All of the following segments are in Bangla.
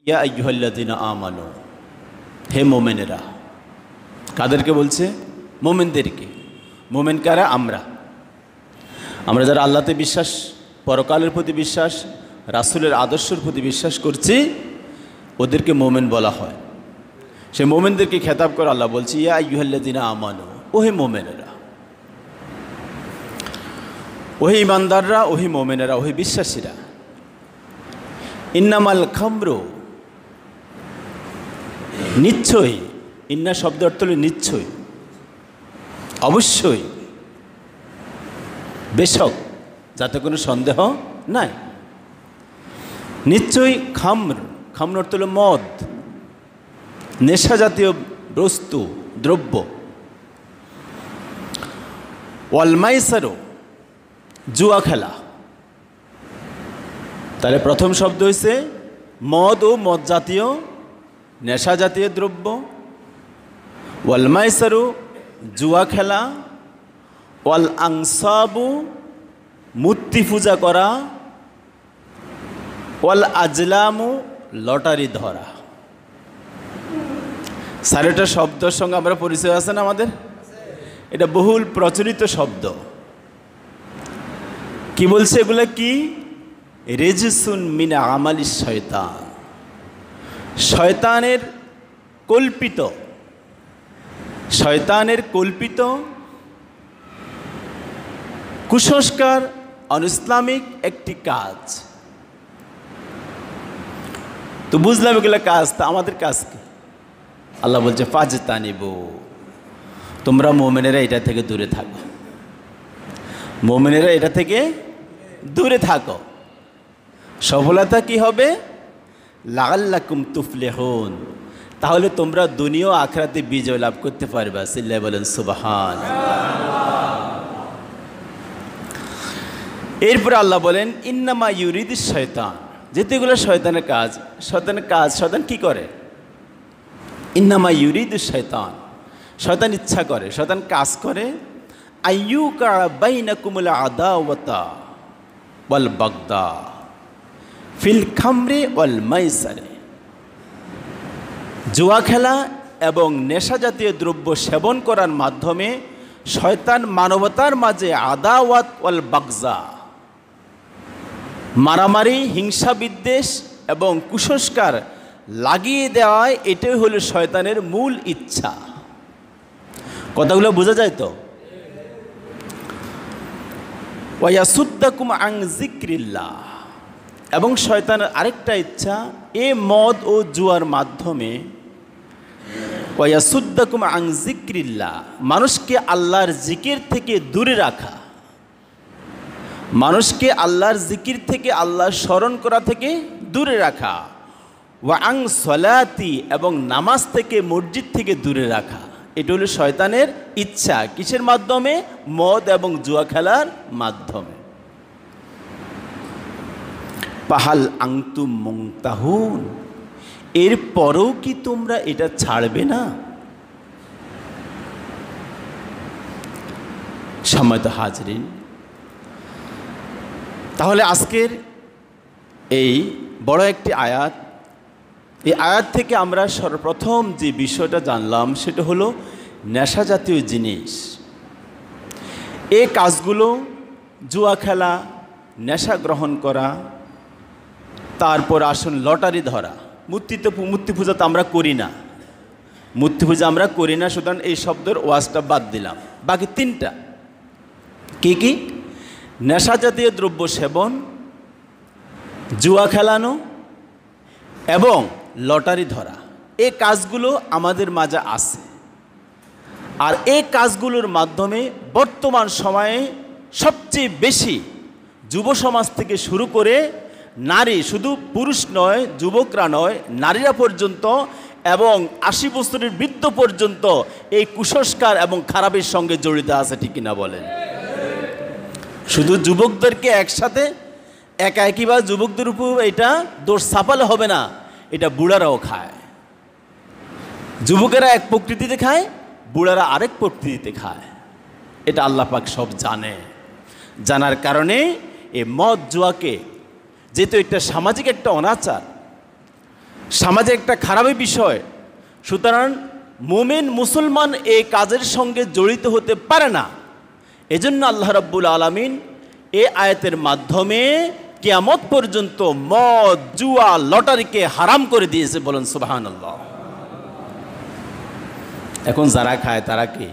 ইয়া আইয়ুহাল্লাযীনা আমানু, হে মোমেনেরা। কাদেরকে বলছে? মোমেনদেরকে। মোমেন কারা? আমরা যারা আল্লাহতে বিশ্বাস, পরকালের প্রতি বিশ্বাস, রাসূলের আদর্শের প্রতি বিশ্বাস করছি, ওদেরকে মোমেন বলা হয়। সে মোমেনদেরকে খেতাব করে আল্লাহ বলছে, ইয়া আইয়ুহাল্লাযীনা আমানু, ওহে মোমেনেরা, ওহে ইমানদাররা, ওহে মোমেনেরা, ওহে বিশ্বাসীরা। ইন্নামাল খামরু, নিশ্চয়ই। ইন্না শব্দ অর্থ হল নিশ্চয়ই, অবশ্যই, বেশক, যাতে কোনো সন্দেহ নাই। নিশ্চয়ই খামর, খামর অর্থ হল মদ, নেশা জাতীয় বস্তু, দ্রব্য। ওয়াল মাইসারু, জুয়া খেলা। তাহলে প্রথম শব্দ হয়েছে মদ ও মদ জাতীয়, নেশা জাতীয় দ্রব্য। ওয়াল মাইসারু, জুয়া খেলা। ওয়াল আনসাবু, মূর্তি পূজা করা। ওয়াল আজলামু, লটারি ধরা। চারটা শব্দের সঙ্গে আমরা পরিচয় আছে না আমাদের? এটা বহুল প্রচলিত শব্দ। কি বলছে এগুলা? কি? রিজসুন মিন আমালিশ শয়তান, শয়তানের কল্পিত, শয়তানের কল্পিত কুসংস্কার, অনইসলামিক একটি কাজ। তো বুঝলাম এগুলো কাজ, তা আমাদের কাজ কি? আল্লাহ বলছে ফাজতানিবু, তোমরা মোমেনেরা এটা থেকে দূরে থাকো, মোমেনেরা এটা থেকে দূরে থাকো। সফলতা কি হবে? লাআল্লাকুম তুফলিহুন, তাহলে তোমরা দুনিয়া ও আখিরাতে বিজয় লাভ করতে পারবে। সিল্লাহ বলেন সুবহানাল্লাহ। এরপরে আল্লাহ বলেন ইন্নামা ইউরিদিশ শয়তান, যেহেতু এগুলো শয়তানের কাজ, শয়তানের কাজ, শয়তান কি করে? ইন্নামা ইউরিদিশ শয়তান, শয়তান ইচ্ছা করে, শয়তান কাজ করে। আইয়ুকা বাইনাকুমুল আদাওয়াতা ওয়াল বাগদা ফিল খামরি ওয়াল মাইসারে, জুয়া খেলা এবং নেশা জাতীয় দ্রব্য সেবন করার মাধ্যমে শয়তান মানবতার মাঝে আদাওয়াত ওয়াল বাগজা, মারামারি, হিংসা বিদ্বেষ এবং কুসংস্কার লাগিয়ে দেওয়ায়, এটাই হলো শয়তানের মূল ইচ্ছা। কথাগুলো বোঝা যায় তো? ওয়ায়াসুদ্দাকুম আন যিকরিল্লাহ, এবং শয়তানের আরেকটা ইচ্ছা এ মদ ও জুয়ার মাধ্যমে, ওয়ায়াসুদ্দাকুম আন যিকরিল্লাহ, মানুষকে আল্লাহর জিকির থেকে দূরে রাখা, মানুষকে আল্লাহর জিকির থেকে, আল্লাহর স্মরণ করা থেকে দূরে রাখা। ওয়া আন সলাতি, এবং নামাজ থেকে, মসজিদ থেকে দূরে রাখা। এটা হলো শয়তানের ইচ্ছা। কিসের মাধ্যমে? মদ এবং জুয়া খেলার মাধ্যমে। পাহাল আনতুম মুনতাহুন, এরপরেও কি তোমরা এটা ছাড়বে না? সম্মানিত হাজরিন, তাহলে আজকের এই বড় একটি আয়াত, এই আয়াত থেকে আমরা সর্বপ্রথম যে বিষয়টা জানলাম সেটা হলো নেশা জাতীয় জিনিস, এই কাজগুলো, জুয়া খেলা, নেশা গ্রহণ করা, তারপর আসুন লটারি ধরা। মূর্তি পূজা তো আমরা করি না, মূর্তি পূজা আমরা করি না, সুতরাং এই শব্দের ওয়াজটা বাদ দিলাম। বাকি তিনটা কি কি? নেশা জাতীয় দ্রব্য সেবন, জুয়া খেলানো এবং লটারি ধরা। এই কাজগুলো আমাদের মাঝে আছে। আর এই কাজগুলোর মাধ্যমে বর্তমান সময়ে সবচেয়ে বেশি যুব সমাজ থেকে শুরু করে নারী, শুধু পুরুষ নয়, যুবকরা নয়, নারীরা পর্যন্ত এবং 80 বছরের বৃদ্ধ পর্যন্ত এই কুসংস্কার এবং খারাপের সঙ্গে জড়িত আছে। ঠিক কিনা বলেন? শুধু যুবকদেরকে একসাথে একইভাবে যুবকদের উপর এটা দোষ চাপালে হবে না, এটা বুড়ারাও খায়। যুবকেরা এক প্রকৃতিতে খায়, বুড়ারা আরেক প্রকৃতিতে খায়। এটা আল্লাহ পাক সব জানে। জানার কারণে এই মদ জুয়াকে, যেহেতু এটা সামাজিক একটা অনাচার, সমাজে একটা খারাপই বিষয়। সুতরাং মুমিন মুসলমান এই কাজের সঙ্গে জড়িত হতে পারে না। এজন্য আল্লাহ রাব্বুল আলামিন এই আয়াতের মাধ্যমে কিয়ামত পর্যন্ত মদ, জুয়া, লটারিকে হারাম করে দিয়েছে। বলেন সুবহানাল্লাহ। এখন যারা খায় তারা কি?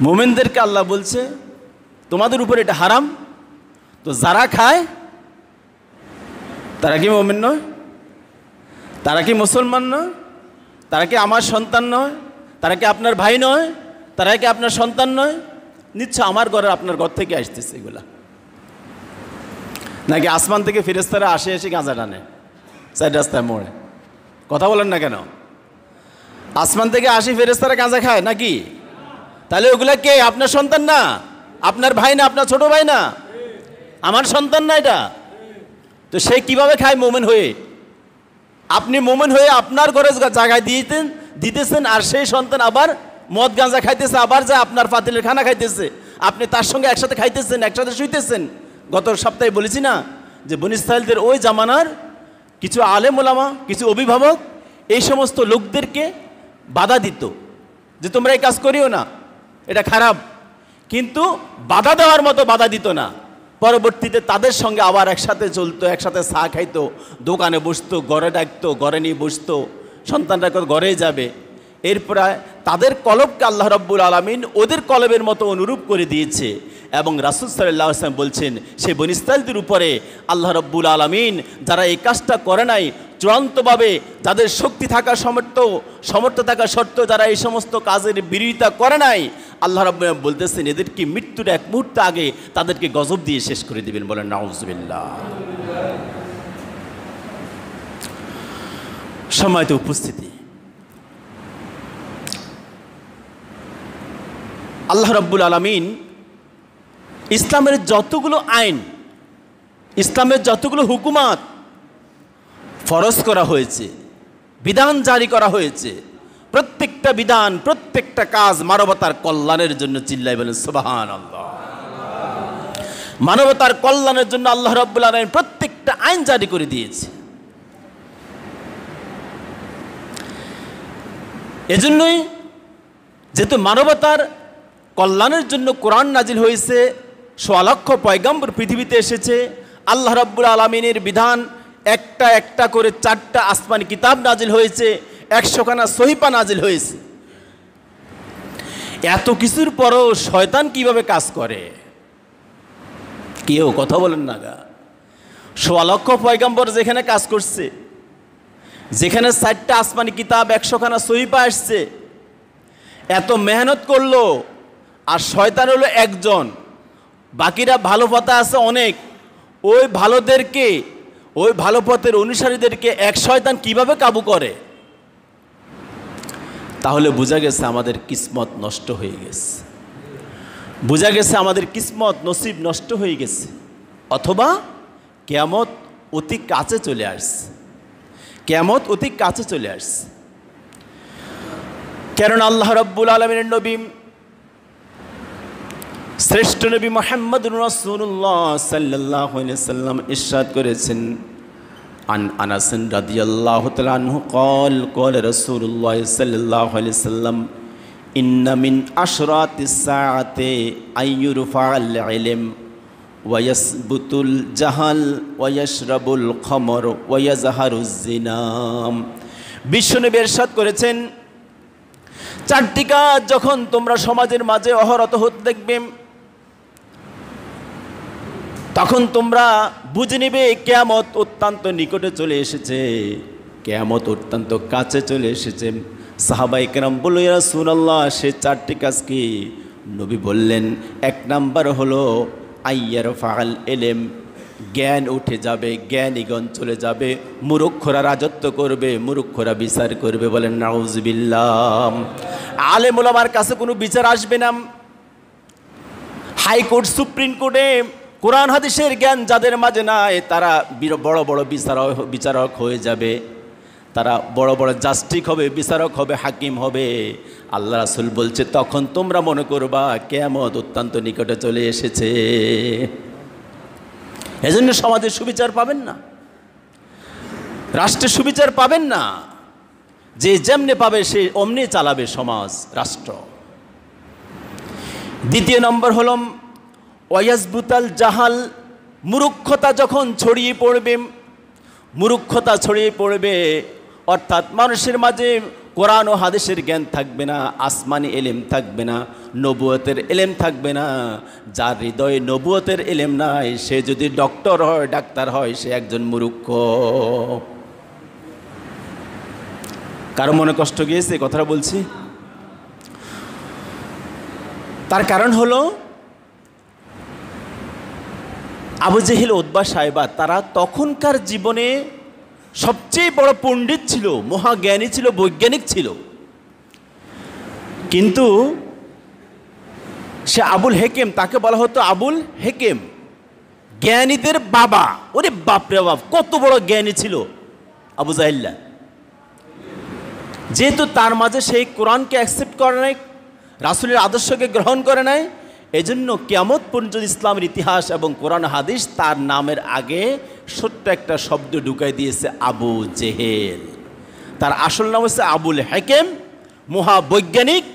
মুমিনদেরকে আল্লাহ বলছে তোমাদের উপর এটা হারাম। তো যারা খায় তারা কি মুমিন নয়? তারা কি মুসলমান নয়? তারা কি আমার সন্তান নয়? তারা কি আপনার ভাই নয়? তারা কি আপনার সন্তান নয়? নিশ্চয় আমার ঘরের আপনার ঘর থেকে আসতেছে এগুলা। নাকি আসমান থেকে ফেরেশতারা আসে এসে গাঁজা টানে সাইড রাস্তায় মোড়ে? কথা বলেন না কেন? আসমান থেকে আসি ফেরেশতারা গাঁজা খায় নাকি? তাহলে ওগুলা কে? আপনার সন্তান না? আপনার ভাই না? আপনার ছোট ভাই না? আমার সন্তান না এটা? তো সে কিভাবে খায় মুমিন হয়ে? আপনি মুমিন হয়ে আপনার ঘরে জায়গায় দিতেছেন, আর সেই সন্তান আবার মদ গাঁজা খাইতেছে, আবার যায় আপনার পাতিলের খানা খাইতেছে, আপনি তার সঙ্গে একসাথে খাইতেছেন, একসাথে শুইতেছেন। গত সপ্তাহে বলেছি না যে বনী ইসরাঈলদের ওই জামানার কিছু আলেম ওলামা, কিছু অভিভাবক এই সমস্ত লোকদেরকে বাধা দিত যে তোমরা এই কাজ করিও না, এটা খারাপ। কিন্তু বাধা দেওয়ার মতো বাধা দিত না। পরবর্তীতে তাদের সঙ্গে আবার একসাথে চলতো, একসাথে চা খাইতো, দোকানে বসতো, ঘরে ডাকতো, ঘরে নিয়ে বসতো, সন্তানরা ঘরেই যাবে। এরপরে তাদের কলবকে আল্লাহ রাব্বুল আলামিন ওদের কলবের মতো অনুরূপ করে দিয়েছে। এবং রাসূল সাল্লাল্লাহু আলাইহি ওয়াসাল্লাম বলছেন সেই বনী ইসরাঈলদের উপরে আল্লাহ রাব্বুল আলামিন যারা এই কাজটা করে নাই, চূড়ান্তভাবে যাদের শক্তি থাকা সমর্থ থাকা সত্ত্বেও যারা এই সমস্ত কাজের বিরোধিতা করে নাই, আল্লাহ রাব্বুল আলামিন বলতেছেন এদেরকে মৃত্যুর এক মুহূর্ত আগে তাদেরকে গজব দিয়ে শেষ করে দিবেন। বলেন নাউযুবিল্লাহ। সম্মানিত উপস্থিতি, আল্লাহ রাব্বুল আলামিন ইসলামের যতগুলো আইন, ইসলামের যতগুলো হুকুমাত ফরজ করা হয়েছে, বিধান জারি করা হয়েছে, প্রত্যেকটা বিধান, প্রত্যেকটা কাজ মানবতার কল্যাণের জন্য। চিল্লাই বলেন সুবহানাল্লাহ। মানবতার কল্যাণের জন্য আল্লাহ রাব্বুল আলামিন প্রত্যেকটা আইন জারি করে দিয়েছে। এজন্যই যেহেতু মানবতার কল্যাণের জন্য কোরআন নাজিল হয়েছে, ১৬ লক্ষ পয়গম্বর পৃথিবীতে এসেছে, আল্লাহ রাব্বুল আলামিনের বিধান একটা একটা করে 4টা আসমানি কিতাব নাজিল হয়েছে, 100খানা সহিফা নাজিল হয়েছে। এত কিছুর পরও শয়তান কিভাবে কাজ করে? কেউ কথা বলেন না গা। ১৬ লক্ষ পয়গম্বর যেখানে কাজ করছে, যেখানে 4টা আসমানি কিতাব, 100খানা সহিফা আসছে, এত মেহনত করলো, আর শয়তান হলো একজন, বাকিরা ভালো পথে আছে অনেক। ওই ভালোদেরকে, ওই ভালো পথের অনুসারীদেরকে এক শয়তান কিভাবে কাবু করে? তাহলে বোঝা গেছে আমাদের কিসমত নষ্ট হয়ে গেছে, বোঝা গেছে আমাদের কিসমত নসিব নষ্ট হয়ে গেছে, অথবা কিয়ামত অতি কাছে চলে আসছে। কিয়ামত অতি কাছে চলে আসছে। কারণ আল্লাহ রাব্বুল আলামিনের নবী, শ্রেষ্ঠ নবী মুহাম্মদুর রাসূলুল্লাহ সাল্লাল্লাহু আলাইহি ওয়াসাল্লাম ইরশাদ করেছেন, আন আনাস রাদিয়াল্লাহু তাআলা আনহু قال قال رسول الله صلى الله عليه وسلم ان من اشراط الساعه ان يرفع العلم ويثبت الجهل ويشرب الخمر ويظهر الزنا। বিশ্বনবী ইরশাদ করেছেন, 4টি কাজ যখন তোমরা সমাজের মাঝে অহরত হতে দেখবে, তখন তোমরা বুঝে নেবে কিয়ামত অত্যন্ত নিকটে চলে এসেছে, কিয়ামত অত্যন্ত কাছে চলে এসেছে। সাহাবায়ে কেরাম বলল, ইয়া রাসূলুল্লাহ, সে 4টি কাজ কি? নবী বললেন, 1 নাম্বার হলো আইয়ার ফাল এলেম, জ্ঞান উঠে যাবে, জ্ঞানীগণ চলে যাবে, মূর্খরা রাজত্ব করবে, মূর্খরা বিচার করবে। বলেন নাউযুবিল্লাহ। আলেম ওলামার কাছে কোনো বিচার আসবে না। হাইকোর্ট, সুপ্রিম কোর্টে কোরআন হাদিসের জ্ঞান যাদের মাঝে নাই, তারা বড় বড় বিচারক হয়ে যাবে, তারা বড় বড় জাস্টিস হবে, বিচারক হবে, হাকিম হবে। আল্লাহ রাসূল বলছে, তখন তোমরা মনে করবা কিয়ামত অত্যন্ত নিকটে চলে এসেছে। এজন্য সমাজে সুবিচার পাবেন না। রাষ্ট্রে সুবিচার পাবেন না, যে যেমনে পাবে সে অমনি চালাবে সমাজ রাষ্ট্র। দ্বিতীয় নম্বর হল ওয়াজবুতাল জাহাল, মূর্খতা যখন ছড়িয়ে পড়বে, মূর্খতা ছড়িয়ে পড়বে অর্থাৎ মানুষের মাঝে কোরআন ও হাদিসের জ্ঞান থাকবে না, আসমানি এলেম থাকবে না, নবুয়তের এলেম থাকবে না। যার হৃদয়ে নবুয়তের এলেম নাই সে যদি ডক্টর হয়, ডাক্তার হয়, সে একজন মূর্খ। কারো মনে কষ্ট গিয়েছে কথাটা বলছি? তার কারণ হলো আবু জেহেল, উতবা, সাইবা তারা তখনকার জীবনে সবচেয়ে বড় পণ্ডিত ছিল, মহাজ্ঞানী ছিল, বৈজ্ঞানিক ছিল। কিন্তু সে আবুল হেকেম, তাকে বলা হতো আবুল হেকেম, জ্ঞানীদের বাবা। ওরে বাপরে বাপ, কত বড় জ্ঞানী ছিল আবু জাহিল্লা। যেহেতু তার মাঝে সেই কোরআনকে অ্যাকসেপ্ট করে নাই, রাসূলের আদর্শকে গ্রহণ করে নাই, এজন্য কিয়ামত পর্যন্ত ইসলামের ইতিহাস এবং কোরআন হাদিস তার নামের আগে ছোট্ট একটা শব্দ ঢুকাই দিয়েছে, আবু জেহেল। তার আসল নাম হচ্ছে আবুল হেকেম, মহাবৈজ্ঞানিক,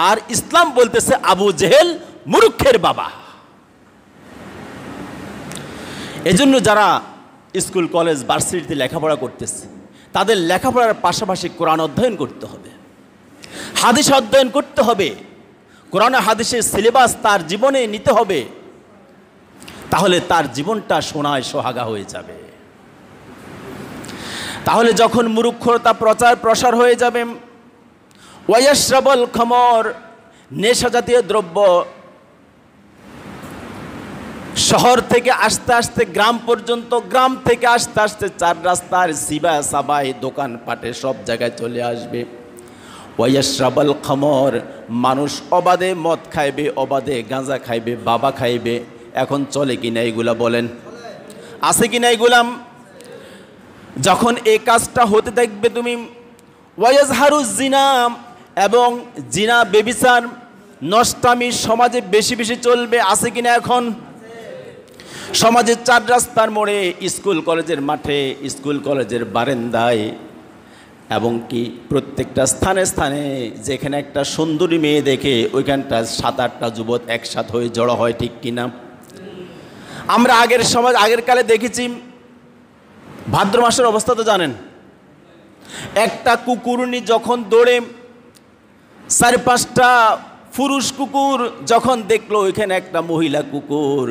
আর ইসলাম বলতেছে আবু জেহেল, মূর্খের বাবা। এজন্য যারা স্কুল, কলেজ, ভার্সিটিতে লেখাপড়া করতেছে তাদের লেখাপড়ার পাশাপাশি কোরআন অধ্যয়ন করতে হবে, হাদিস অধ্যয়ন করতে হবে, কোরআন হাদিসের সিলেবাস তার জীবনে নিতে হবে। তাহলে তার জীবনটা সোনায় সোহাগা হয়ে যাবে। তাহলে যখন মূর্খতা প্রচার প্রসার হয়ে যাবে, ওয়ায়াশরাবুল খামর, নেশা জাতীয় দ্রব্য শহর থেকে আস্তে আস্তে গ্রাম পর্যন্ত, গ্রাম থেকে আস্তে আস্তে চার রাস্তার সিবা সাবাই দোকানপাটে সব জায়গায় চলে আসবে। ওয়ায়াশরাবুল খামর, মানুষ অবাধে মদ খাইবে, অবাধে গাঁজা খাইবে, বাবা খাইবে। এখন চলে কিনা এগুলা বলেন? আছে কিনা এগুলাম? যখন এই কাজটা হতে দেখবে তুমি, ওয়াজহারুজ জিনা, এবং জিনা, বেবিচার, নষ্টামি সমাজে বেশি বেশি চলবে। আছে কিনা এখন? সমাজের চার রাস্তার মোড়ে, স্কুল কলেজের মাঠে, স্কুল কলেজের বারান্দায়, এবং কি প্রত্যেকটা স্থানে স্থানে যেখানে একটা সুন্দরী মেয়ে দেখে ওইখানটা 7-8টা যুবক একসাথ হয়ে জড়ো হয়, ঠিক কিনা? আমরা আগের কালে দেখেছি, ভাদ্র মাসের অবস্থা তো জানেন, একটা কুকুরনি যখন দৌড়ে 4-5টা পুরুষ কুকুর যখন দেখলো ওইখানে একটা মহিলা কুকুর,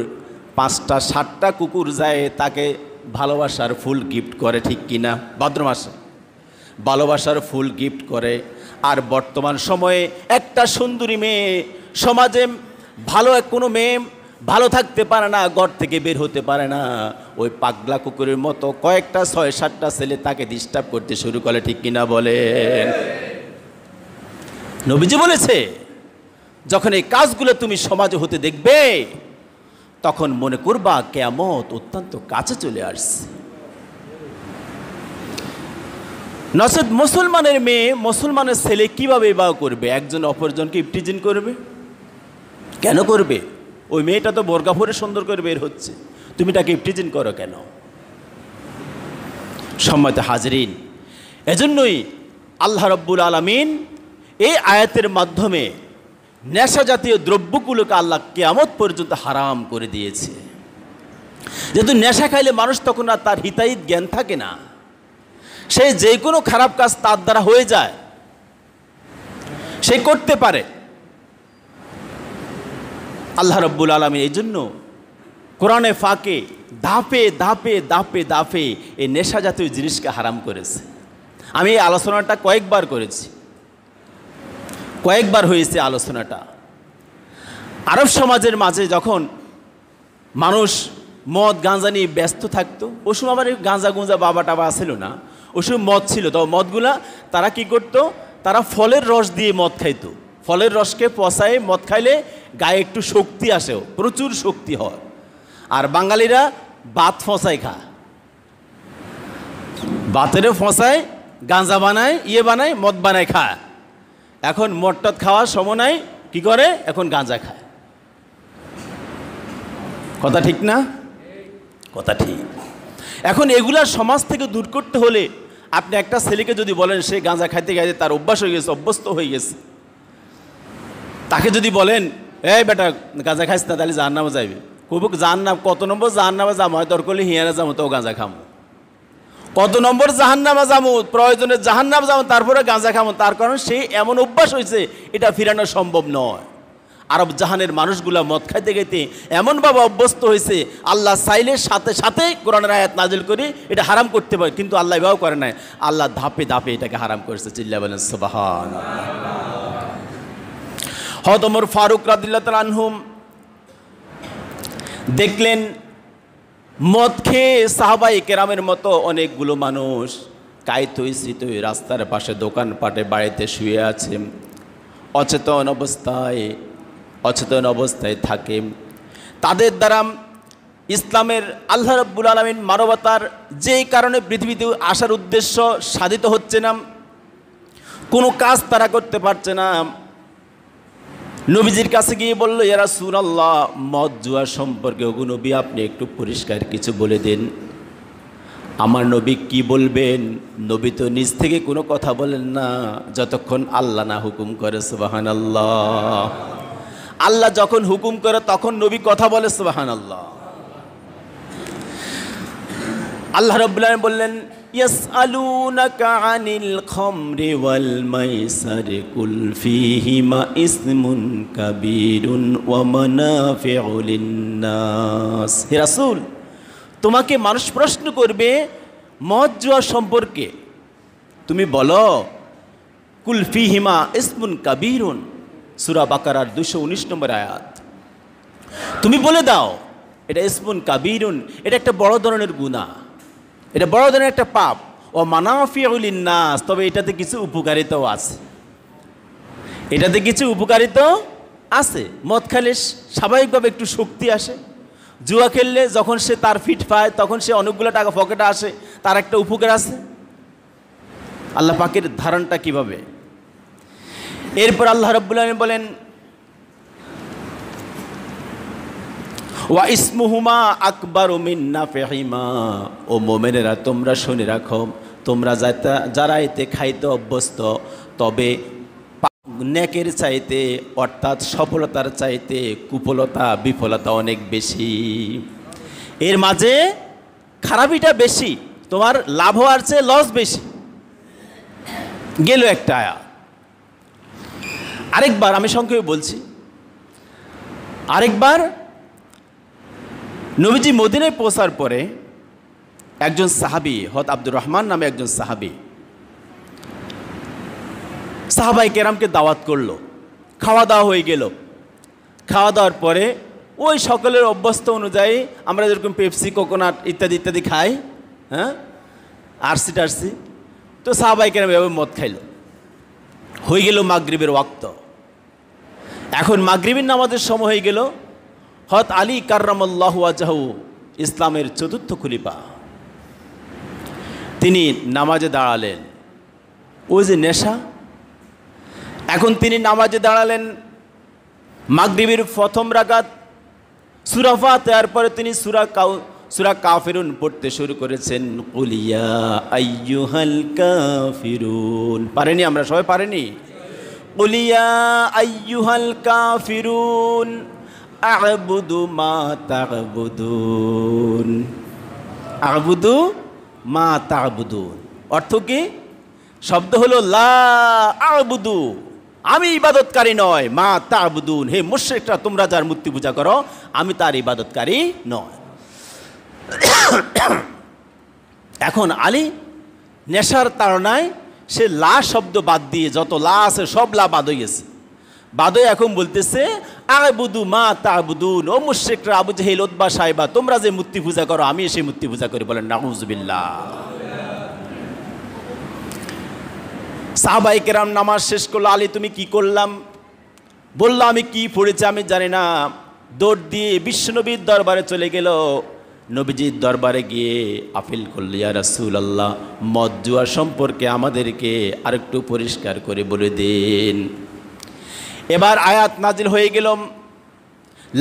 5টা-7টা কুকুর যায় তাকে ভালোবাসার ফুল গিফট করে, ঠিক কিনা? ভাদ্র মাসে ভালোবাসার ফুল গিফট করে। আর বর্তমান সময়ে একটা সুন্দরী মেয়ে, সমাজে ভালো কোনো মেয়ে ভালো থাকতে পারে না, ঘর থেকে বের হতে পারে না, ওই পাগলা কুকুরের মতো কয়েকটা 6-7টা ছেলে তাকে ডিস্টার্ব করতে শুরু করে, ঠিক কিনা বলেন? নবীজি বলেছে, যখন এই কাজগুলো তুমি সমাজে হতে দেখবে তখন মনে করবা কিয়ামত অত্যন্ত কাছে চলে আসছে। নচেত মুসলমানের মেয়ে, মুসলমানের ছেলে কিভাবে বিবাহ করবে? একজন অপরজনকে ইফটিজিং করবে। কেন করবে? ওই মেয়েটা তো বোরকা পরে সুন্দর করে বের হচ্ছে, তুমি তাকে ইফটিজিং করো কেন? সম্মানিত হাজরিন, এজন্যই আল্লাহ রাব্বুল আলামিন এই আয়াতের মাধ্যমে নেশা জাতীয় দ্রব্যগুলোকে আল্লাহ কিয়ামত পর্যন্ত হারাম করে দিয়েছে। যেহেতু নেশা খাইলে মানুষ তখন আর তার হিতাহিত জ্ঞান থাকে না, সে যে কোনো খারাপ কাজ তার দ্বারা হয়ে যায়, সে করতে পারে। আল্লাহ রাব্বুল আলামিন এই জন্য কোরআনে ফাঁকে ধাপে ধাপে ধাপে ধাপে এই নেশা জাতীয় জিনিসকে হারাম করেছে। আমি এই আলোচনাটা কয়েকবার করেছি, কয়েকবার হয়েছে আলোচনাটা। আরব সমাজের মাঝে যখন মানুষ মদ গাঁজা নিয়ে ব্যস্ত থাকতো, ওই সময় আমার গাঁজা গুঁজা বাবা টাবা ছিল না, ওই সময় মদ ছিল। তো মদগুলা তারা কি করতো, তারা ফলের রস দিয়ে মদ খাইতো। ফলের রসকে পচায় মদ খাইলে গায়ে একটু শক্তি আসেও, প্রচুর শক্তি হয়। আর বাঙালিরা বাত ফসায় খায়, বাতেরও ফসায়, গাঁজা বানায়, বানায়, মদ বানায় খায়। এখন মদটদ খাওয়ার সময় নাই, কি করে? এখন গাঁজা খায়। কথা ঠিক না? কথা ঠিক। এখন এগুলা সমাজ থেকে দূর করতে হলে আপনি একটা ছেলেকে যদি বলেন সে গাঁজা খাইতে খাইতে তার অভ্যাস হয়ে গেছে, অভ্যস্ত হয়ে গেছে, তাকে যদি বলেন এই বেটা গাঁজা খাইস না তাহলে জাহান্নামে যাইবে, কইব জাহান্নাম কত নম্বর জাহান্নামে যাবো, হয় দরকার হলে হিয়ারে যাবো তো গাঁজা খামো, কত নম্বর জাহান্নামে যাবো, প্রয়োজনে জাহান্নামে যাবো তারপরে গাঁজা খামো। তার কারণ সে এমন অভ্যাস হয়েছে এটা ফিরানো সম্ভব নয়। আরব জাহানের মানুষগুলা মদ খাইতে খাইতে এমনভাবে অভ্যস্ত হয়েছে, আল্লাহ চাইলে সাথে সাথে কোরআনের আয়াত নাজিল করে এটা হারাম করতে পারে, কিন্তু আল্লাহ এভাবেও করে নাই, আল্লাহ ধাপে ধাপে এটাকে হারাম করেছে। চিল্লা বলেন সুবহানাল্লাহ। হযরত ওমর ফারুক রাদিয়াল্লাহু তাআলা আনহুম দেখলেন মদ খেয়ে সাহাবায়ে কেরামের মতো অনেকগুলো মানুষ কায়িত হইছিত রাস্তার পাশে দোকানপাটে বাড়িতে শুয়ে আছে, অচেতন অবস্থায় থাকে। তাদের দ্বারা ইসলামের আল্লাহ রাব্বুল আলামিন মানবতার যেই কারণে পৃথিবীতে আসার উদ্দেশ্য সাধিত হচ্ছে না, কোনো কাজ তারা করতে পারছে না। নবীজির কাছে গিয়ে বলল, ইয়া রাসূলুল্লাহ, মদ জুয়া সম্পর্কে ওগো নবী আপনি একটু পরিষ্কার কিছু বলে দেন। আমার নবী কি বলবেন? নবী তো নিজ থেকে কোনো কথা বলেন না যতক্ষণ আল্লাহ না হুকুম করে। সুবহানাল্লাহ। আল্লাহ যখন হুকুম করে তখন নবী কথা বলে। সুবহানাল্লাহ। আল্লাহ রাব্বুল আলামিন বললেন, ইয়াসআলুনাকা আনিল খামরি ওয়াল মাইসারি কুল ফীহিমা ইসমুন কাবীরুন ওয়া মানাফিউ লিন-নাস। হে রাসূল, তোমাকে মানুষ প্রশ্ন করবে মদ জুয়া সম্পর্কে, তুমি বলো কুল ফীহিমা ইসমুন কাবীরুন, সূরা বাকারার 219 নম্বর আয়াত। তুমি বলে দাও এটা ইসমুন কাবীরুন, এটা একটা বড় ধরনের গুনাহ, এটা বড় ধরনের একটা পাপ। ও মানাফিউ লিন-নাস, তবে এটাতে কিছু উপকারিতাও আছে, এটাতে কিছু উপকারিতাও আছে। মদ খেলে স্বাভাবিকভাবে একটু শক্তি আসে, জুয়া খেললে যখন সে তার ফিট পায় তখন সে অনেকগুলো টাকা পকেটে আসে, তার একটা উপকার আছে। আল্লাহ পাকের ধারণটা কিভাবে? এরপর আল্লাহ রাব্বুল আলামিন বলেন, ওয়া ইসমুহুমা আকবারু মিন নাফিহিমা। ও মুমিনেরা, তোমরা শুনে রাখো, তোমরা যারা এতে খাইতে অভ্যস্ত, তবে নেকের চাইতে অর্থাৎ সফলতার চাইতে কুফলতা বিফলতা অনেক বেশি, এর মাঝে খারাপিটা বেশি, তোমার লাভ হওয়ার চেয়ে লস বেশি। গেল একটা আয়াত। আরেকবার আমি সংক্ষেপে বলছি, আরেকবার নবীজি মদিনায় পৌঁছার পরে একজন সাহাবী, হযরত আব্দুর রহমান নামে একজন সাহাবায়ে কেরামকে দাওয়াত করলো। খাওয়া দাওয়া হয়ে গেল। খাওয়া দাওয়ার পরে ওই সকলের অভ্যস্ত অনুযায়ী আমরা যেরকম পেপসি, কোকোনাট ইত্যাদি ইত্যাদি খাই, হ্যাঁ, আরসি টারসি, তো সাহাবায়ে কেরাম এভাবে মদ খাইল। হয়ে গেল মাগরিবের ওয়াক্ত। এখন মাগরিবের নামাজের সময় হয়ে গেল। হযরত আলী কাররামাল্লাহু ওয়াজহু, ইসলামের চতুর্থ খলিফা, তিনি নামাজে দাঁড়ালেন। ওই যে নেশা, এখন তিনি নামাজে দাঁড়ালেন। মাগরিবের প্রথম রাকাত সূরা ফাতিহার পরে তিনি সূরা কাফিরুন পড়তে শুরু করেছেন। কুল ইয়া আইয়ুহাল কাফিরুন। পারেনি? আমরা সবাই পারেনি? কুল ইয়া আইয়ুহাল কাফিরুন আ'বুদু মা তা'বুদুন। আ'বুদু মা তা'বুদুন অর্থ কি? শব্দ হলো লা আ'বুদু, আমি ইবাদতকারী নয়, মা তা'বুদুন, হে মুশরিকরা তোমরা যার মূর্তি পূজা করো আমি তার ইবাদতকারী নয়। এখন আলী নেশার তাড়নায় সে লা শব্দ বাদ দিয়ে যত লা আছে সব লা বাদ হয়ে গেছে। বাদ হয়ে এখন বলতেছে আ'বুদু মা তা'বুদুন, ও মুশরিকরা, আবু জেহেল, উতবা, সাইবা, তোমরা যে মূর্তি পূজা করো আমি সেই মূর্তি পূজা করি। বলেন নাউযুবিল্লাহ। সাহাবায়ে কেরাম নামাজ শেষ করলো। আলী তুমি কি করলাম? বললো আমি কি পড়েছি আমি জানি না। দৌড় দিয়ে বিশ্বনবীর দরবারে চলে গেল। নবীজির দরবারে গিয়ে আপিল করল, ইয়া রাসূলুল্লাহ, মদ জুয়া সম্পর্কে আমাদেরকে আরেকটু পরিষ্কার করে বলে দিন। এবার আয়াত নাজিল হয়ে গেল,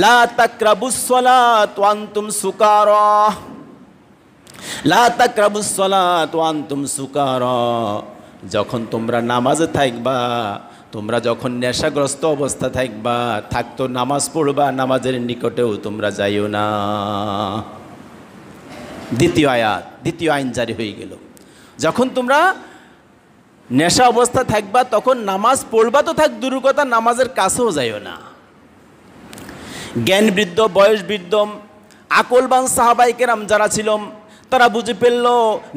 লা তাকরাবুস সালাত ওয়া আনতুম সুকারা। লা তাকরাবুস সালাত ওয়া আনতুম সুকারা, যখন তোমরা নামাজে থাকবা, তোমরা যখন নেশাগ্রস্ত অবস্থা থাকবা, থাকতো নামাজ পড়বা, নামাজের নিকটেও তোমরা যাইও না। দ্বিতীয় আয়াত, দ্বিতীয় আইন জারি হয়ে গেল। যখন তোমরা নেশা অবস্থা থাকবা তখন নামাজ পড়বা তো থাক দূর কথা, নামাজের কাছেও যাইও না। জ্ঞান বৃদ্ধ, বয়স বৃদ্ধ, আকলবান সাহাবায়ে কেরাম যারা ছিল তারা বুঝে ফেলল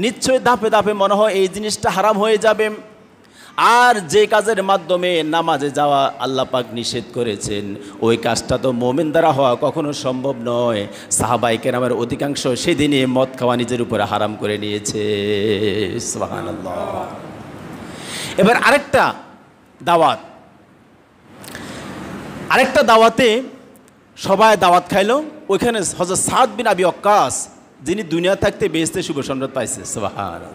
নিশ্চয়ই ধাপে ধাপে মনে হয় এই জিনিসটা হারাম হয়ে যাবে। আর যে কাজের মাধ্যমে নামাজে যাওয়া আল্লাহ পাক নিষেধ করেছেন ওই কাজটা তো মুমিন দ্বারা হওয়া কখনো সম্ভব নয়। সাহাবায়ে কেরামের অধিকাংশ সেদিনে মদ খাওয়া নিজের উপরে হারাম করে নিয়েছে। সুবহানাল্লাহ। এবার আরেকটা দাওয়াতে সবাই দাওয়াত খাইলো। ওইখানে হযরত সাদ বিন আবি ওয়াক্কাস, যিনি দুনিয়া থাকতে বেহেশতে শুভ সংবাদ পাইছে, সুবহানাল্লাহ,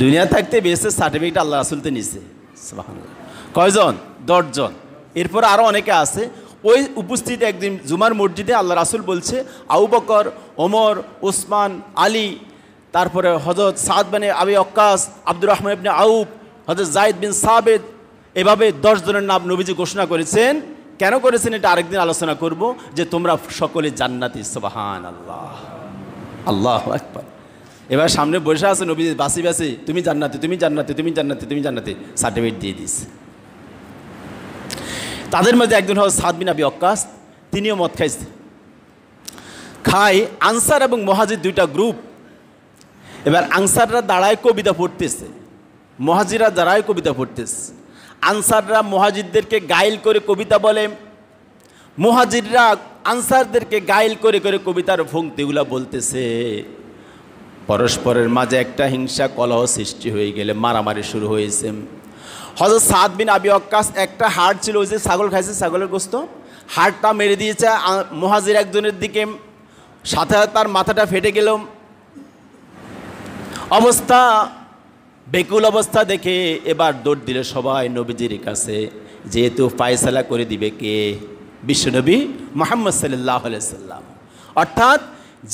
দুনিয়া থাকতে বেহেশতের সার্টিফিকেট আল্লাহ রাসূলতে নিছে, সুবহানাল্লাহ। কয়জন? 10 জন। এরপর আরও অনেকে আছে। ওই উপস্থিত একদিন জুমার মসজিদে আল্লাহ রাসূল বলছে আবু বকর, ওমর, উসমান, আলী, তারপরে হযরত সাদ বিন আবি ওয়াক্কাস, আব্দুর রহমান ইবনে আউফ, হযরত যায়েদ বিন সাবিত, এভাবে 10 জনের নাম নবীজি ঘোষণা করেছেন। কেন করেছেন এটা আরেকদিন আলোচনা করব, যে তোমরা সকলে জান্নাতি। সুবহানাল্লাহ, আল্লাহু আকবার। এবার সামনে বসে আছে নবী বাসি বাসি, তুমি জান্নাতি, তুমি জান্নাতি, তুমি জান্নাতি, তুমি জান্নাতি, সার্টিফিকেট দিয়ে দিস। তাদের মধ্যে একজন হল সাদ বিন আবি ওয়াক্কাস, তিনিও মদ খায়। আনসার এবং মুহাজির দুইটা গ্রুপ। এবার আনসাররা দাঁড়ায় কবিতা পড়তেছে, মুহাজিররা দাঁড়ায় কবিতা পড়তেছে। আনসাররা মুহাজিরদেরকে গাইল করে কবিতা বলে, মুহাজিররা আনসারদেরকে গাইল করে করে কবিতার পংক্তিগুলা বলতেছে। পরস্পরের মাঝে একটা হিংসা কলহ সৃষ্টি হয়ে গেলে মারামারি শুরু হয়েছে। হযরত সাদ বিন আবি ওয়াক্কাস একটা হাড় ছিল, ওই যে ছাগল খাইছে, ছাগলের গোস্ত, হাড়টা মেরে দিয়েছে মুহাজির একজনের দিকে, সাথে তার মাথাটা ফেটে গেল। অবস্থা বেকুল অবস্থা দেখে এবার দৌড় দিল সবাই নবীজির কাছে, যেহেতু ফায়সালা করে দিবে কে? বিশ্বনবী মুহাম্মদ সাল্লাল্লাহু আলাইহি সাল্লাম। অর্থাৎ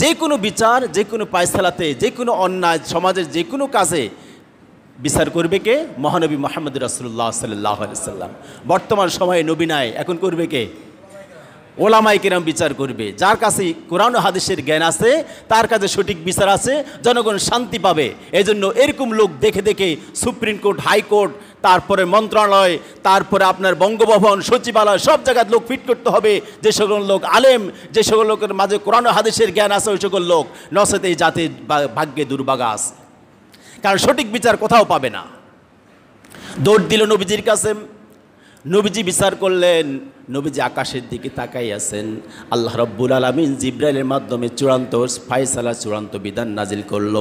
যে কোনো বিচার, যে কোনো ফায়সালাতে, যে কোনো অন্যায়, সমাজের যে কোনো কাজে বিচার করবে কে? মহানবী মুহাম্মদ রাসূলুল্লাহ সাল্লাল্লাহু আলাইহি সাল্লাম। বর্তমান সময়ে নবী নাই, এখন করবে কে? ওলামায়ে কেরাম বিচার করবে। যার কাছে কোরআন ও হাদিসের জ্ঞান আছে তার কাছে সঠিক বিচার আছে, জনগণ শান্তি পাবে। এজন্য এরকম লোক দেখে দেখে সুপ্রিম কোর্ট, হাইকোর্ট, তারপরে মন্ত্রণালয়, তারপরে আপনার বঙ্গভবন, সচিবালয়, সব জায়গায় লোক ফিট করতে হবে। যে সকল লোক আলেম, যে সকল লোকের মাঝে কোরআন ও হাদিসের জ্ঞান আছে, ওই সকল লোক, নচেত এই জাতির ভাগ্যে দুর্ভাগা আছে। কারণ সঠিক বিচার কোথাও পাবে না। দৌড় দিল নবীজির কাছে। নবীজি বিচার করলেন। নবীজি আকাশের দিকে তাকাই আছেন। আল্লাহ রাব্বুল আলামিন জিবরাইলের মাধ্যমে চূড়ান্ত ফায়সালা, চূড়ান্ত বিধান নাজিল করল।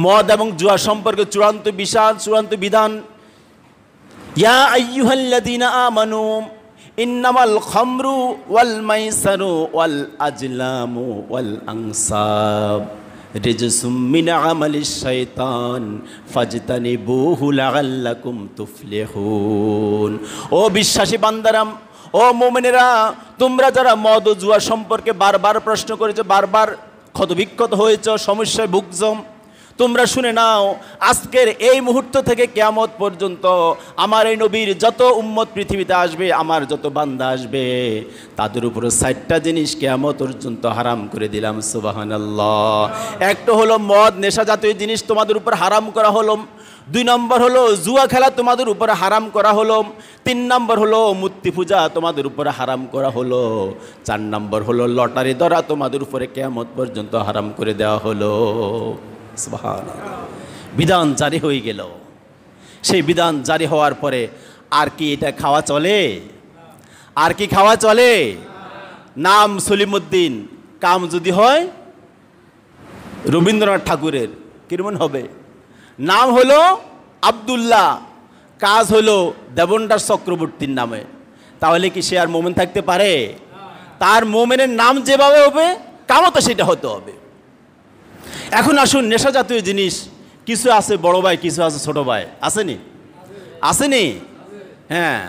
মদ এবং জুয়া সম্পর্কে চূড়ান্ত বিধান। ইয়া আইয়ুহাল্লাযীনা আমানু ইন্নামাল খামরু ওয়াল মাইসারু ওয়াল আজলামু ওয়াল আনসাব রিজসুম মিন আমালিশ শাইতান ফাজতানিবুহু লাআল্লাকুম তুফলিহুন। ও বিশ্বাসী বান্দারা, ও মুমিনেরা, তোমরা যারা মদ ও জুয়া সম্পর্কে বারবার প্রশ্ন করেছো, বারবার ক্ষতবিক্ষত হয়েছ, সমস্যায় ভুগছ, তোমরা শুনে নাও, আজকের এই মুহূর্ত থেকে কিয়ামত পর্যন্ত আমার এই নবীর যত উম্মত পৃথিবীতে আসবে, আমার যত বান্দা আসবে, তাদের উপর 60টা জিনিস কিয়ামত পর্যন্ত হারাম করে দিলাম। সুবহানাল্লাহ। একটা হলো মদ, নেশা জাতীয় জিনিস তোমাদের উপর হারাম করা হলো। 2 নম্বর হলো জুয়া খেলা তোমাদের উপরে হারাম করা হলো। 3 নম্বর হলো মূর্তি পূজা তোমাদের উপরে হারাম করা হলো। 4 নম্বর হলো লটারি ধরা তোমাদের উপরে কিয়ামত পর্যন্ত হারাম করে দেওয়া হলো। সুবহানাল্লাহ। বিধান জারি হয়ে গেল। সেই বিধান জারি হওয়ার পরে আর কি এটা খাওয়া চলে? আর কি খাওয়া চলে? নাম সলিমুদ্দিন, কাম যদি হয় রবীন্দ্রনাথ ঠাকুরের, কিরকম হবে? নাম হলো আব্দুল্লাহ, কাজ হলো দেবনদাস চক্রবর্তীর নামে, তাহলে কি সে আর মোমেন থাকতে পারে? তার মোমেনের নাম যেভাবে হবে কামও তো সেটা হতে হবে। এখন আসুন, নেশা জাতীয় জিনিস কিছু আছে বড় ভাই, কিছু আছে ছোট ভাই, আসেনি? আসেনি? হ্যাঁ,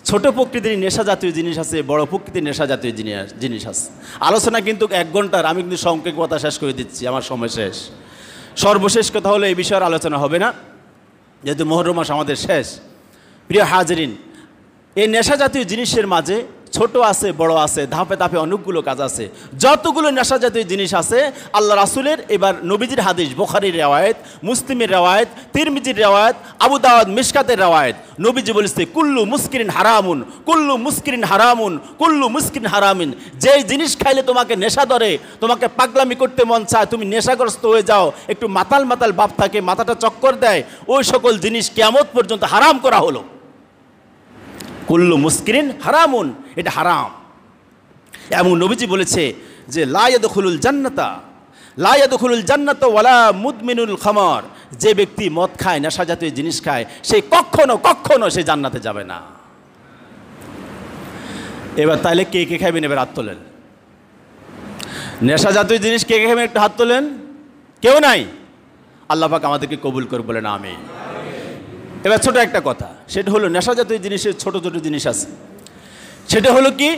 ছোট প্রকৃতির নেশা জাতীয় জিনিস আছে, বড় প্রকৃতির নেশা জাতীয় জিনিস আছে। আলোচনা কিন্তু 1 ঘন্টার, আমি কিন্তু সংক্ষেপ কথা শেষ করে দিচ্ছি, আমার সময় শেষ। সর্বশেষ কথা হলো এই বিষয়ের আলোচনা হবে না, যেহেতু মুহররম মাস আমাদের শেষ। প্রিয় হাজরিন, এই নেশা জাতীয় জিনিসের মাঝে ছোট আছে, বড় আছে, ধাপে ধাপে অনেকগুলো কাজ আছে। যতগুলো নেশা জাতীয় জিনিস আছে আল্লাহ রাসূলের, এবার নবীজির হাদিস, বুখারীর রেওয়ায়েত, মুসলিমের রেওয়ায়েত, তিরমিজির রেওয়ায়েত, আবু দাউদ মিশকাতের রেওয়ায়েত, নবীজি বলেছে কুল্লু মুস্কিরিন হারামুন, কুল্লু মুস্কিরিন হারামুন, কুল্লু মুস্কিরিন হারামিন। যেই জিনিস খাইলে তোমাকে নেশা ধরে, তোমাকে পাগলামি করতে মন চায়, তুমি নেশাগ্রস্ত হয়ে যাও, একটু মাতাল মাতাল ভাব থাকে, মাথাটা চক্কর দেয়, ওই সকল জিনিস কিয়ামত পর্যন্ত হারাম করা হলো। কুল্লু মুস্কিরিন হারামুন, এটা হারাম। এবং নবীজি বলেছে যে লা ইয়াদখুলুল জান্নাতা ওয়ালা মুদমিনুল খামার, যে ব্যক্তি মদ খায়, নেশা জাতীয় জিনিস খায়, সে কখনো সে জান্নাতে যাবে না। এবার তাহলে কে কে খাবেন? এবার হাত তোলেন। নেশা জাতীয় জিনিস কে কে খাবেন? একটু হাত তোলেন। কেউ নাই? আল্লাহ পাক আমাদেরকে কবুল করে বলেন আমিন। এবার ছোট একটা কথা, সেটা হলো নেশা জাতীয় জিনিসের ছোট ছোট জিনিস আছে। সেটা হলো কি,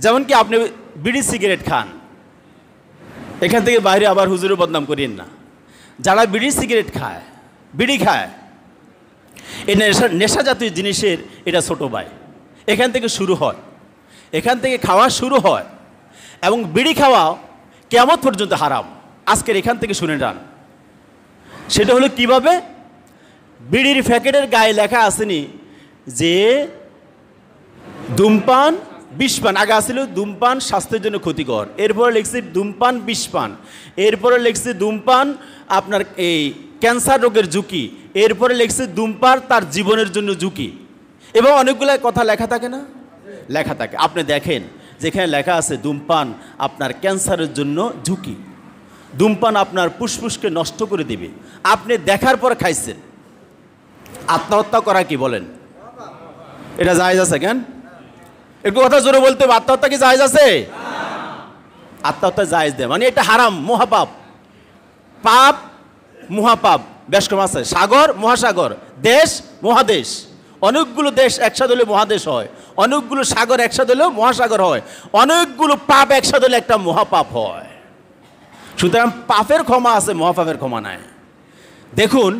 যেমন কি আপনি বিড়ি সিগারেট খান, এখান থেকে বাইরে আবার হুজুরের বদনাম করিয়েন না। যারা বিড়ি সিগারেট খায়, বিড়ি খায়, এই নেশা জাতীয় জিনিসের এটা ছোট ভাই। এখান থেকে শুরু হয়, এখান থেকে খাওয়া শুরু হয়, এবং বিড়ি খাওয়া কিয়ামত পর্যন্ত হারাম। আজকের এখান থেকে শুনে যান। সেটা হলো কিভাবে? বিড়ির প্যাকেটের গায়ে লেখা আসেনি যে ধূমপান বিষপান, আগে আসছিল ধূমপান স্বাস্থ্যের জন্য ক্ষতিকর, এরপরে লিখছে ধূমপান বিষপান, এরপরে লিখছে ধূমপান আপনার এই ক্যান্সার রোগের ঝুঁকি, এরপরে লিখছে ধূমপান তার জীবনের জন্য ঝুঁকি, এবং অনেকগুলো কথা লেখা থাকে না? লেখা থাকে। আপনি দেখেন যেখানে লেখা আছে ধূমপান আপনার ক্যান্সারের জন্য ঝুঁকি, ধূমপান আপনার ফুসফুসকে নষ্ট করে দেবে, আপনি দেখার পর খাইছেন, আত্মহত্যা করা কি বলেন? এটা জায়েজ আছে? কেন একটু কথা জোরে বলতে হবে। আত্মহত্যা কি জায়েজ আছে? আত্মহত্যা জায়েজ দেয় মানে এটা হারাম, মহাপাপ। পাপ মহাপাপ, বেশ কম আছে। সাগর মহাসাগর, দেশ মহাদেশ, অনেকগুলো দেশ একসাথে হলে মহাদেশ হয়, অনেকগুলো সাগর একসাথে হলেও মহাসাগর হয়, অনেকগুলো পাপ একসাথে হলে একটা মহাপাপ হয়। সুতরাং পাপের ক্ষমা আছে, মহাপাপের ক্ষমা নাই। দেখুন,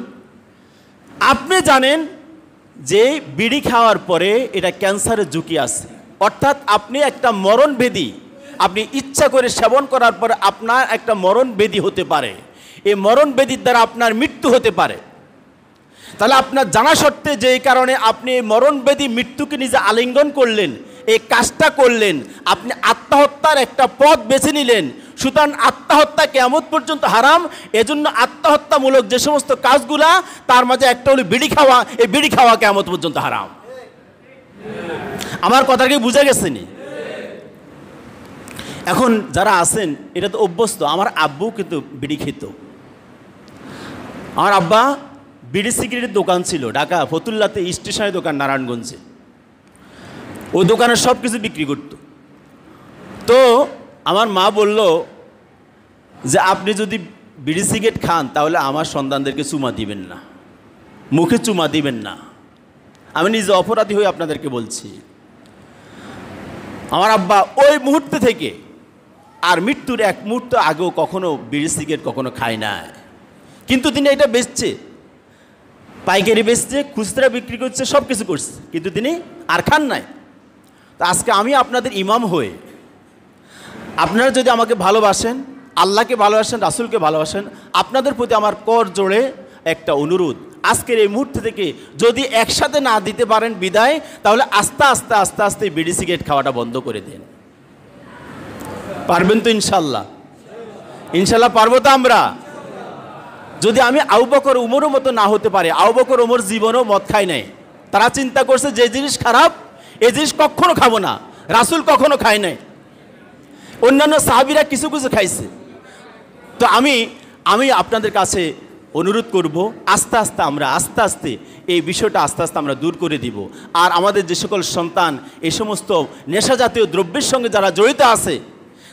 আপনি জানেন যে বিড়ি খাওয়ার পরে এটা ক্যান্সারের ঝুঁকি আছে, অর্থাৎ আপনি একটা মরণভেদী, আপনি ইচ্ছা করে সেবন করার পরে আপনার একটা মরণভেদী হতে পারে, এই মরণভেদীর দ্বারা আপনার মৃত্যু হতে পারে। তাহলে আপনার জানা সত্ত্বে যেই কারণে আপনি মরণভেদী মৃত্যুকে নিজে আলিঙ্গন করলেন, এই কাজটা করলেন, আপনি আত্মহত্যার একটা পথ বেছে নিলেন। সুতরাং আত্মহত্যা কিয়ামত পর্যন্ত হারাম। এজন্য আত্মহত্যামূলক যে সমস্ত কাজগুলা, তার মাঝে একটা হলো বিড়ি খাওয়া, এই বিড়ি খাওয়া কিয়ামত পর্যন্ত হারাম। আমার কথা কি বুঝে গেছে নি? এখন যারা আছেন এটা তো অভ্যস্ত। আমার আব্বু কিন্তু বিড়ি খেত। আমার আব্বা বিড়ি সিগারেটের দোকান ছিল ঢাকা ফতুল্লাতে, স্টেশনের দোকান নারায়ণগঞ্জে। ওই দোকানে সব কিছু বিক্রি করত। তো আমার মা বলল যে আপনি যদি বিড়ি সিগারেট খান তাহলে আমার সন্তানদেরকে চুমা দিবেন না, মুখে চুমা দিবেন না। আমি নিজে অপরাধী হয়ে আপনাদেরকে বলছি। আমার আব্বা ওই মুহূর্তে থেকে আর মৃত্যুর 1 মুহূর্ত আগেও কখনো বিড়ি সিগারেট কখনো খায় না। কিন্তু তিনি এটা বেচছে, পাইকারি বেচছে, খুচরা বিক্রি করছে, সব কিছু করছে, কিন্তু তিনি আর খান নাই। তা আজকে আমি আপনাদের ইমাম হয়ে, আপনারা যদি আমাকে ভালোবাসেন, আল্লাহকে ভালোবাসেন, রাসূলকে ভালোবাসেন, আপনাদের প্রতি আমার কর জোড়ে একটা অনুরোধ, আজকের এই মুহূর্ত থেকে যদি একসাথে না দিতে পারেন বিদায়, তাহলে আস্তে আস্তে আস্তে আস্তে বিড়ি সিগারেট খাওয়াটা বন্ধ করে দিন। পারবেন তো ইনশাল্লাহ? ইনশাল্লাহ পারবো তো আমরা? যদি আমি আবু বকর উমরের মতো না হতে পারে, আবু বকর উমর জীবনেও মদ খায় নাই। তারা চিন্তা করছে যে জিনিস খারাপ এই জিনিস কখনো খাবো না, রাসূল কখনো খায় নাই, অন্যান্য সাহাবীরা কিছু কিছু খাইছে। তো আমি আপনাদের কাছে অনুরোধ করব, আস্তে আস্তে আমরা এই বিষয়টা আস্তে আস্তে আমরা দূর করে দিব। আর আমাদের যে সকল সন্তান এই সমস্ত নেশা জাতীয় দ্রব্যের সঙ্গে যারা জড়িত আছে,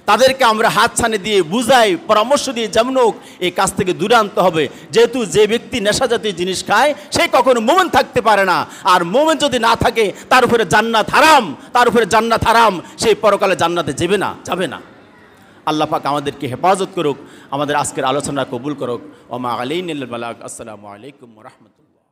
তাদেরকে আমরা হাতছানি দিয়ে বুঝাই, পরামর্শ দিয়ে যেমন হোক এই কাজ থেকে দূরে আনতে হবে। যেহেতু যে ব্যক্তি নেশা জাতীয় জিনিস খায় সে কখনো মোমেন থাকতে পারে না, আর মোমেন যদি না থাকে তার উপরে জান্নাত হারাম, তার উপরে জান্নাত হারাম, সেই পরকালে জান্নাতে যাবে না। আল্লাহ পাক আমাদেরকে হেফাজত করুক, আমাদের আজকের আলোচনা কবুল করুক। ওমা আলাইনা ইল্লাল বালাগ। আসসালামু আলাইকুম ওয়া রাহমাতুল্লাহ।